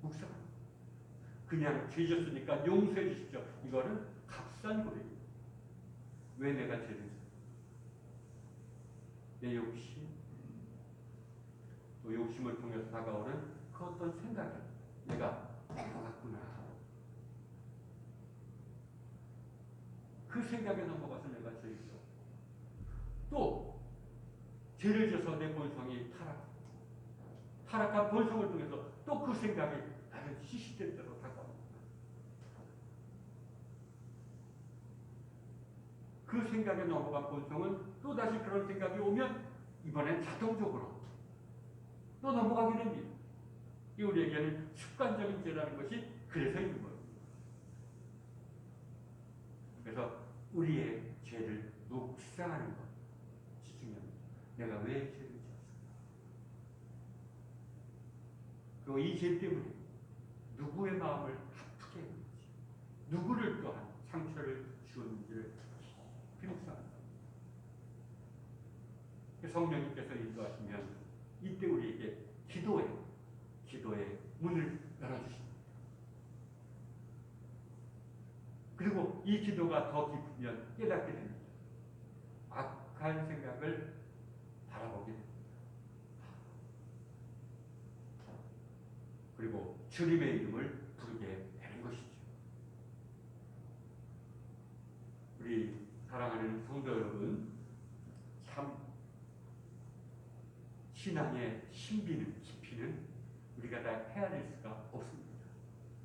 묵상합니다. 그냥 죄 졌으니까 용서해 주십시오. 이거는 값싼 고백입니다. 왜 내가 죄를 졌을까? 내 욕심, 또 욕심을 통해서 다가오는 그 어떤 생각이 내가 넘어갔구나. 그 생각에 넘어가서 내가 죄를 졌어. 또 죄를 져서 내 본성이 타락한 본성을 통해서 또 그 생각이 나를 시시될 대로 다가옵니다. 그 생각에 넘어간 본성은 또 다시 그런 생각이 오면 이번엔 자동적으로 또 넘어가게 됩니다. 이 우리에게는 습관적인 죄라는 것이 그래서 있는 거예요. 그래서 우리의 죄를 묵상하는 것 중요합니다. 내가 왜 죄를 지었을까? 그리고 이 죄 때문에 누구의 마음을 아프게 했는지, 누구를 또한 상처를 주었는지를 깊이 묵상합니다. 성령님께서 인도하시면 이때 우리에게 기도의 문을 열어주십니다. 그리고 이 기도가 더 깊으면 깨닫게 됩니다. 악한 생각을 바라보게 됩니다. 그리고 주님의 이름을 부르게 되는 것이죠. 신앙의 신비는 깊이는 우리가 다 헤아릴 수가 없습니다.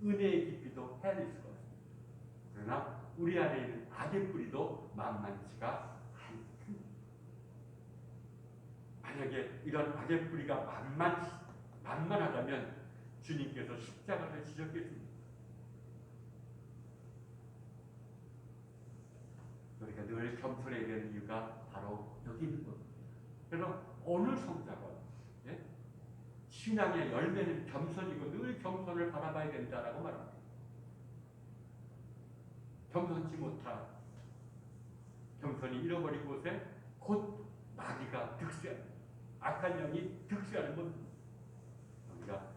은혜의 깊이도 헤아릴 수가 없습니다. 그러나 우리 안에 있는 악의 뿌리도 만만치가 않습니다. 만약에 이런 악의 뿌리가 만만하다면 주님께서 십자가를 지셨겠습니다. 우리가 늘 겸손해야 되는 이유가 바로 여기 있는 겁니다. 그래서 어느 성자가 신앙의 열매는 겸손이고 늘 겸손을 바라봐야 된다라고 말합니다. 겸손치 못한 겸손이 잃어버린 곳에 곧 마귀가 득세하는 악한 영이 득세하는 겁니다. 우리가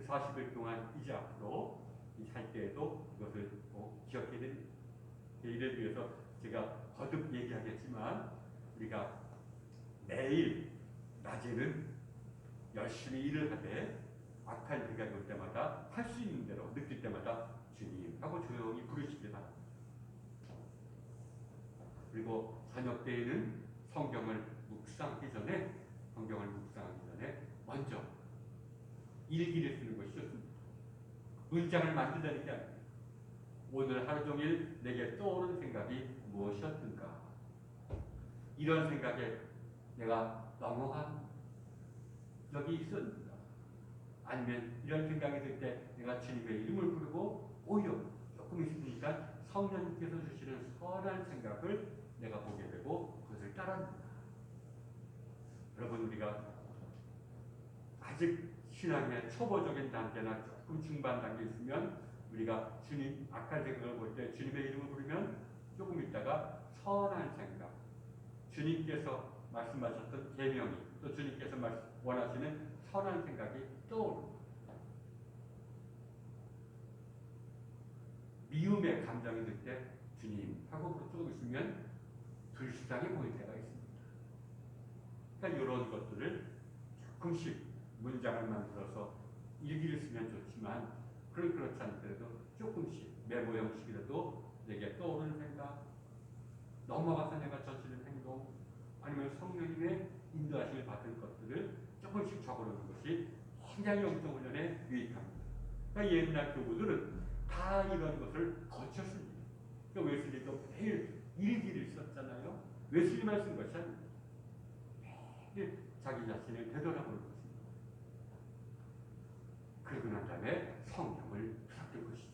40일 동안 이제 앞으로 살 때에도 그것을 꼭 기억해야 됩니다. 이를 위해서 제가 거듭 얘기하겠지만 우리가 매일 낮에는 열심히 일을 하되 악한 생각이 올 때마다 할 수 있는 대로 느낄 때마다 주님 하고 조용히 부르시기 바랍니다. 그리고 저녁 때에는 성경을 묵상하기 전에 먼저 일기를 쓰는 것이 좋습니다. 문장을 만든다는 게 아닙니다. 오늘 하루 종일 내게 떠오른 생각이 무엇이었던가, 이런 생각에 내가 넘어간 적이 있었는가, 아니면 이런 생각이 들 때 내가 주님의 이름을 부르고 오히려 조금 있으니까 성령님께서 주시는 선한 생각을 내가 보게 되고 그것을 따릅니다. 여러분, 우리가 아직 신앙의 초보적인 단계나 조금 중반 단계에 있으면 우리가 주님 악한 생각을 볼 때 주님의 이름을 부르면 조금 있다가 선한 생각, 주님께서 말씀하셨던 계명이 또 주님께서 원하시는 선한 생각이 떠오릅니다. 미움의 감정이 들 때 주님 하고 조금 있으면 불쌍해 보일 때가 있습니다. 그러니까 이런 것들을 조금씩 문장을 만들어서 일기를 쓰면 좋지만 그렇지 않더라도 조금씩 메모 형식이라도 내게 떠오르는 생각, 넘어가서 내가 저지른 행동, 아니면 성령님의 인도하심을 받은 것들을 조금씩 적어놓는 것이 굉장히 영성훈련에 유익합니다. 그러니까 옛날 교부들은 다 이런 것을 거쳤습니다. 그러니까 웨슬리도 매일 일기를 썼잖아요. 웨슬리만 쓴 것이 아닙니다. 매일 자기 자신을 되돌아보는 것입니다. 그러고 난 다음에 성경을 풀었던 것이죠.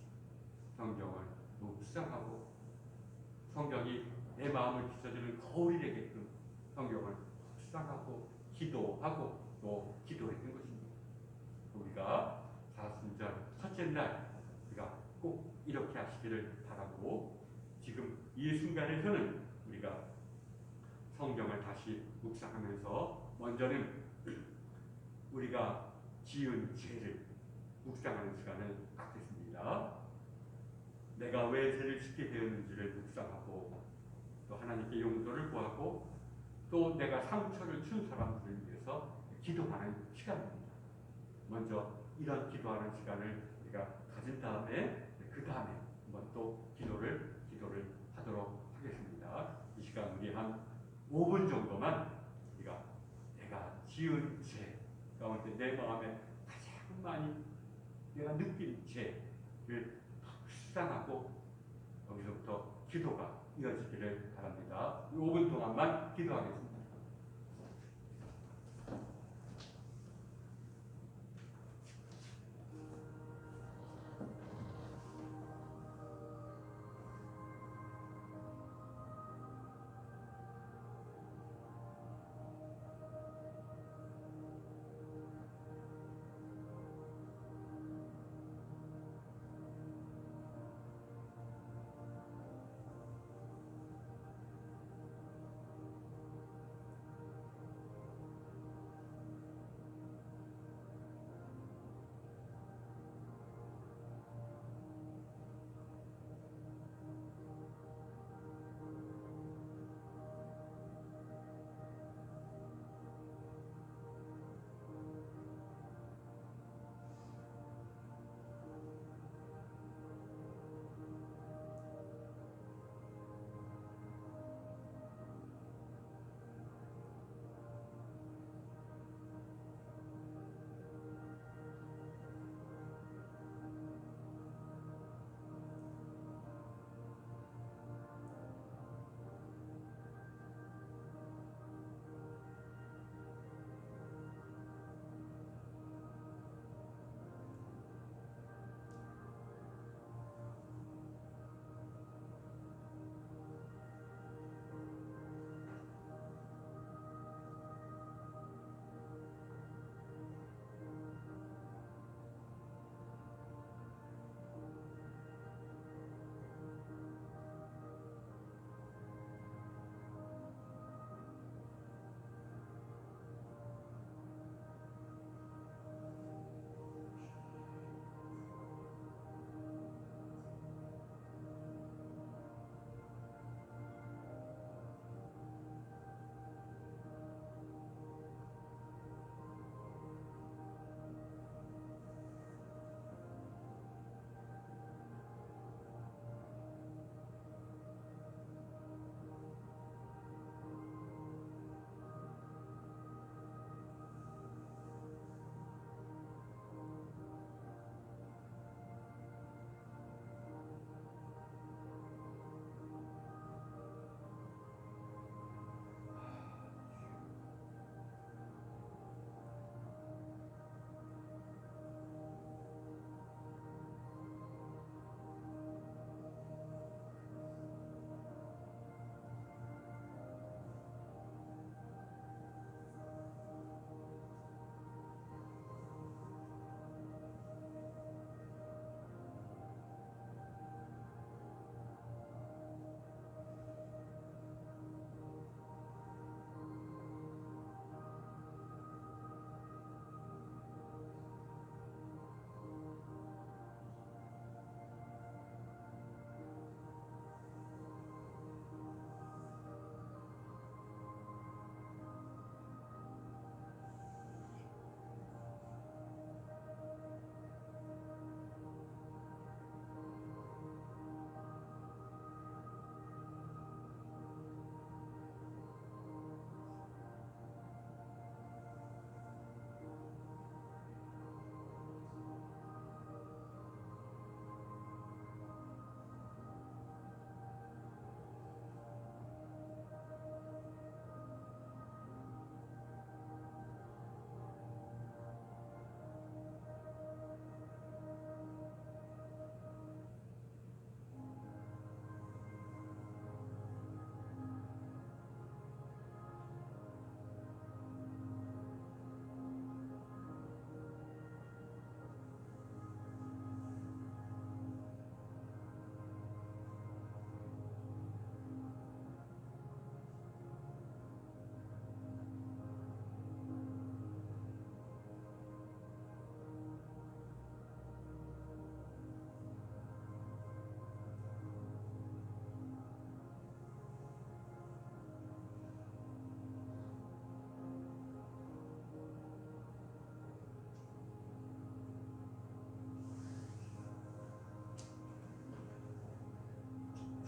성경을 묵상하고 성경이 내 마음을 비춰주는 거울이 되게끔 성경을 묵상하고 기도하고 또 기도했던 것입니다. 우리가 사순절 첫째 날 우리가 꼭 이렇게 하시기를 바라고, 지금 이 순간에서는 우리가 성경을 다시 묵상하면서 먼저는 우리가 지은 죄를 묵상하는 시간을 갖겠습니다. 내가 왜 죄를 짓게 되었는지를 묵상하고 또 하나님께 용서를 구하고 또 내가 상처를 준 사람들을 위해서 기도하는 시간입니다. 먼저 이런 기도하는 시간을 우리가 가진 다음에 그 다음에 한번 또 기도를 하도록 하겠습니다. 이 시간 우리 한 5분 정도만 우리가 내가 지은 죄 가운데 내 마음에 가장 많이 내가 느낀 죄를 묵상하고 여기서부터 기도가 이어지기를 바랍니다. 5분 동안만 기도하겠습니다.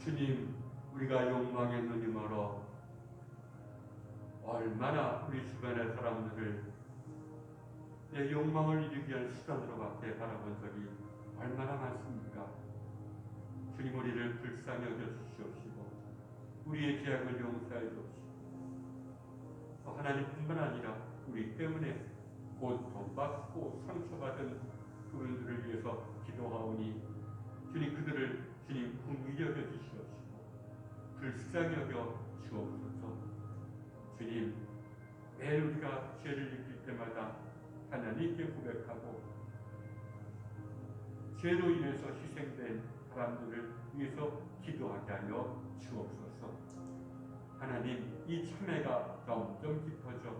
주님, 우리가 욕망의 눈이 멀어 얼마나 우리 주변의 사람들을 내 욕망을 이루기 위한 수단으로밖에 바라본 적이 얼마나 많습니까? 주님, 우리를 불쌍히 여겨주시옵시고 우리의 죄악을 용서해 주옵시고 또 하나님뿐만 아니라 우리 때문에 고통받고 상처받은 그분들을 위해서 기도하오니 주님, 그들을 주님 긍휼히 여겨주시옵시고 불쌍히 여겨 주옵소서. 주님, 매일 우리가 죄를 지을 때마다 하나님께 고백하고 죄로 인해서 희생된 사람들을 위해서 기도하게 하여 주옵소서. 하나님, 이 참회가 점점 깊어져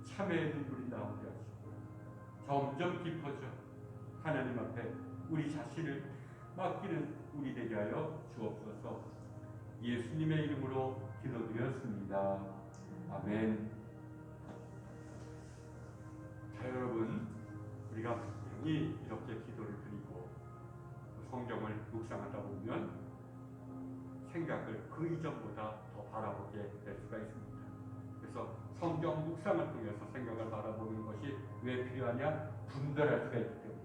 참회의 눈물이 나오게 하시고 점점 깊어져 하나님 앞에 우리 자신을 맡기는 우리 되게 하여 주옵소서. 예수님의 이름으로 기도드렸습니다. 아멘. 자, 여러분, 우리가 분명히 이렇게 기도를 드리고 성경을 묵상하다 보면 생각을 그 이전보다 더 바라보게 될 수가 있습니다. 그래서 성경 묵상을 통해서 생각을 바라보는 것이 왜 필요하냐? 분별할 수가 있기 때문에.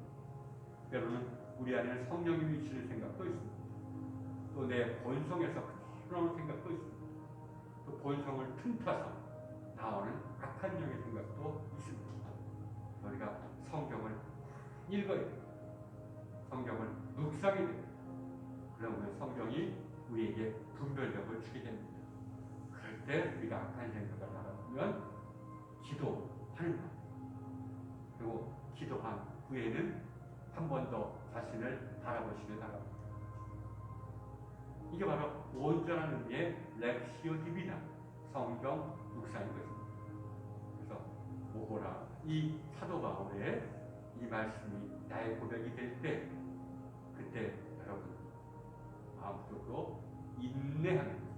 때로는 우리 안에는 성령이 미치는 생각도 있습니다. 또 내 본성에서 그런 생각도 있습니다. 또 본성을 틈타서 나오는 악한 영의 생각도 있습니다. 우리가 성경을 읽어야 됩니다. 성경을 묵상해야 됩니다. 그러면 성경이 우리에게 분별력을 주게 됩니다. 그럴 때 우리가 악한 생각을 바라보면 기도하는 것. 그리고 기도한 후에는 한 번 더 자신을 바라보시길 바랍니다. 이게 바로 온전한 의미의 렉시오 디비나, 성경 묵상인 것입니다. 그래서 오호라, 이 사도 바울의 이 말씀이 나의 고백이 될 때, 그때 여러분 마음속으로 인내하는 것입니다.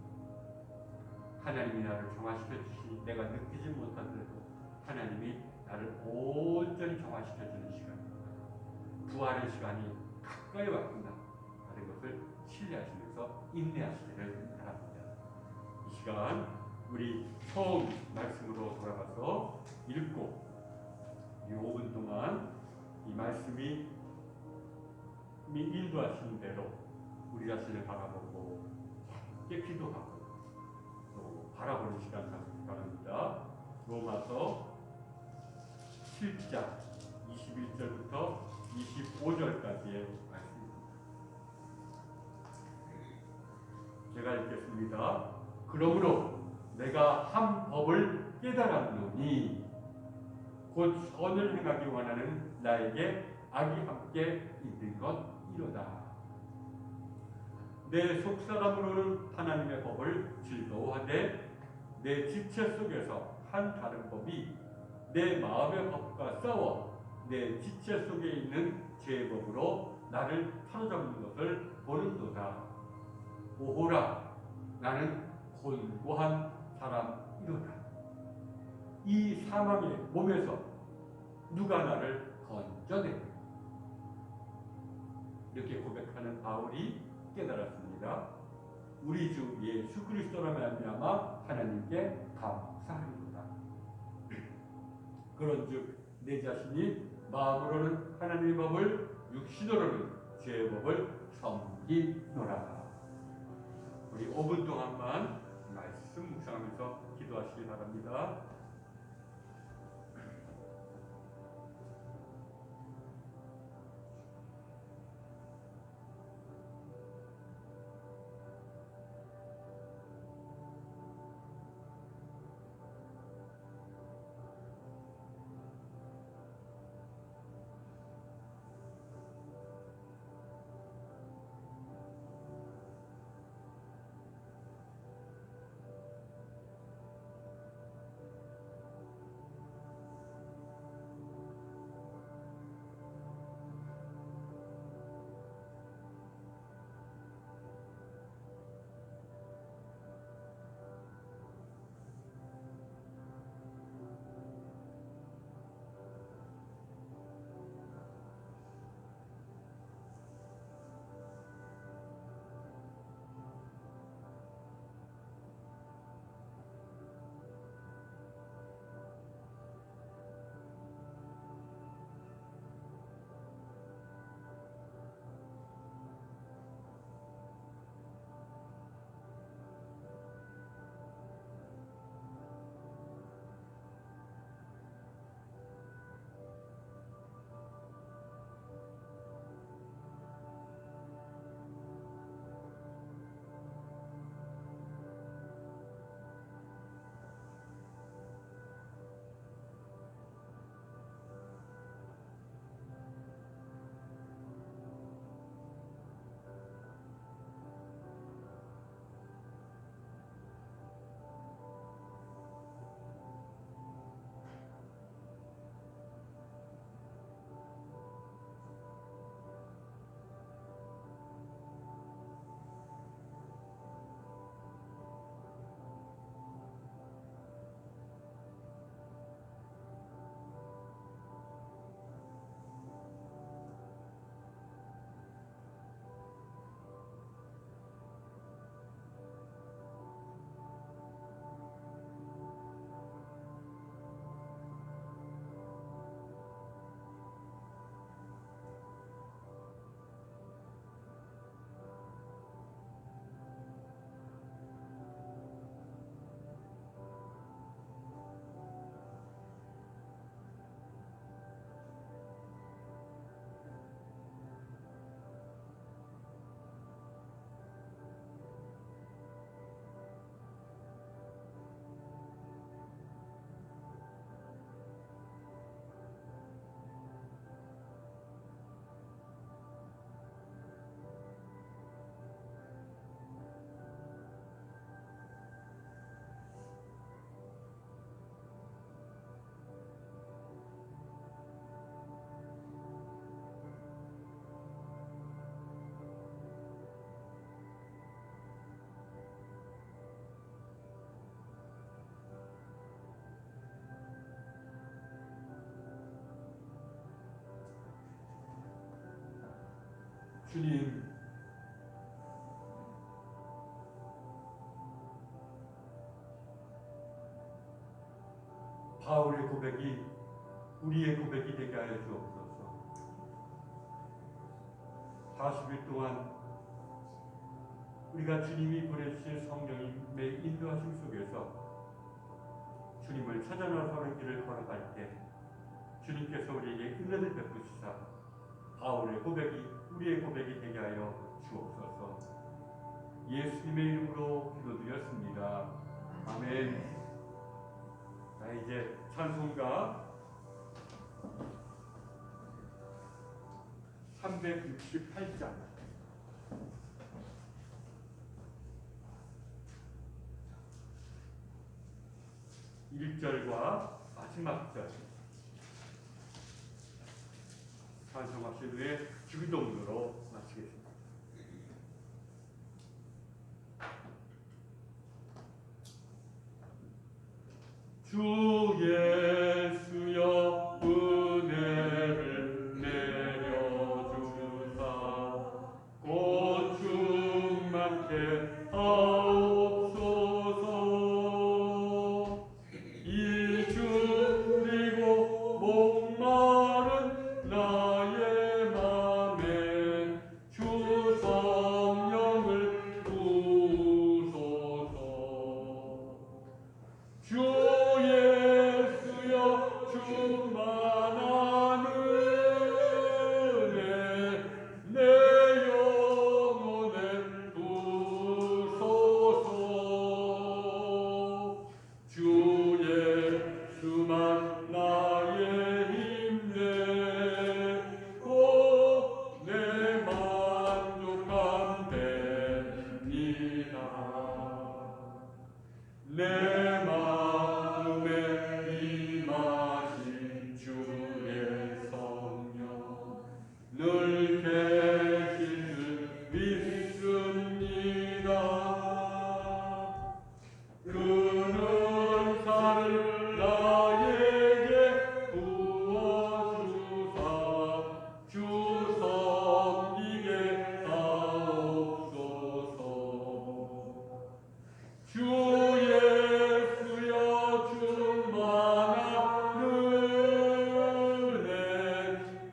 하나님이 나를 정화시켜 주시니 내가 느끼지 못하더라도 하나님이 나를 온전히 정화시켜 주는 시간입니다. 부활의 시간이 가까이 왔구나 하는 것을 신뢰하시면서 인내하시기를 바랍니다. 이 시간 우리 처음 말씀으로 돌아가서 읽고 이 5분 동안 이 말씀이 인도하시는 대로 우리 자신을 바라보고 함께 기도하고 또 바라보는 시간 갖기 바랍니다. 로마서 7장 21절부터 25절까지의 말씀입니다. 제가 읽겠습니다. 그러므로 내가 한 법을 깨달았노니 곧 선을 행하기 원하는 나에게 악이 함께 있는 것 이로다. 내 속사람으로는 하나님의 법을 즐거워하되 내 지체 속에서 한 다른 법이 내 마음의 법과 싸워 내 지체 속에 있는 죄의 법으로 나를 사로잡는 것을 보는도다. 오호라, 나는 곤고한 사람이로다. 이 사망의 몸에서 누가 나를 건져내? 이렇게 고백하는 바울이 깨달았습니다. 우리 주 예수 그리스도로 말미암아 하나님께 감사하리로다. 그런즉 내 자신이 마음으로는 하나님의 법을, 육신으로는 죄의 법을 섬기노라. 우리 5분 동안만 말씀 묵상하면서 기도하시기 바랍니다. 주님, 바울의 고백이 우리의 고백이 되게 하여 주옵소서. 40일 동안 우리가 주님이 보내주신 성령님의 인도하심 속에서 주님을 찾아 나서는 길을 걸어갈 때 주님께서 우리에게 은혜를 베푸시사 바울의 고백이 우리의 고백이 되게 하여 주옵소서. 예수님의 이름으로 기도드렸습니다. 아멘. 자, 이제 찬송가 368장 1절과 마지막 절 찬송하신 후에 주기도문으로 마치겠습니다. 주 예수여 은혜를 내려주사 곧 충만케 하옵소서. 이 줄이고 목마른 나의 맘에 주 성령을 부소서. 주 예수여 충만한 은혜 내 영혼에 부소서. 주 예수만 나의 힘내고 내 만족함 됩니다. 내 마음에 임하신 주의 성령 늘 계실 줄 믿습니다. 그는 살을 나에게 부어주사 주 섬기게 하옵소서. 주 예수여 충만한 은혜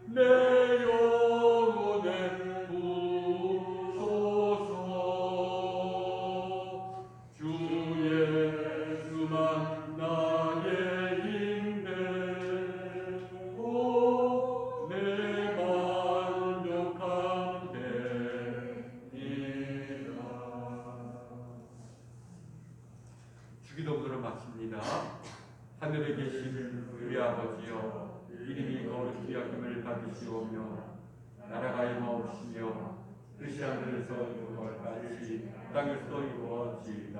내 영혼에 부소서. 주 예수만 나의 힘내고 내 만족함 됩니다. 주기도문으로 마칩니다. 하늘에 계신 우리 아버지여 이름이 거룩히 여김을 받으시오며 나라가 임하옵시며 뜻이 하늘에서 이루어진 것 같이 땅에서도 이루어지이다.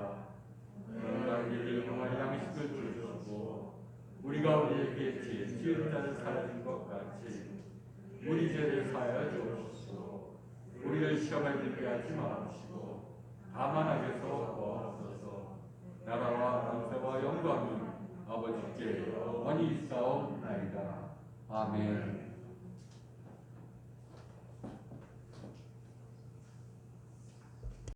우리에게 일용할 양식을 주시고 우리가 우리에게 지은 자를 사하는 것 같이 우리 죄를 사하여 주옵시고 우리를 시험에 들게 하지 마옵시고 다만 악에서 구하옵소서. 나라와 권세와 영광은 아버지께 영원히 있사옵나이다. 아멘.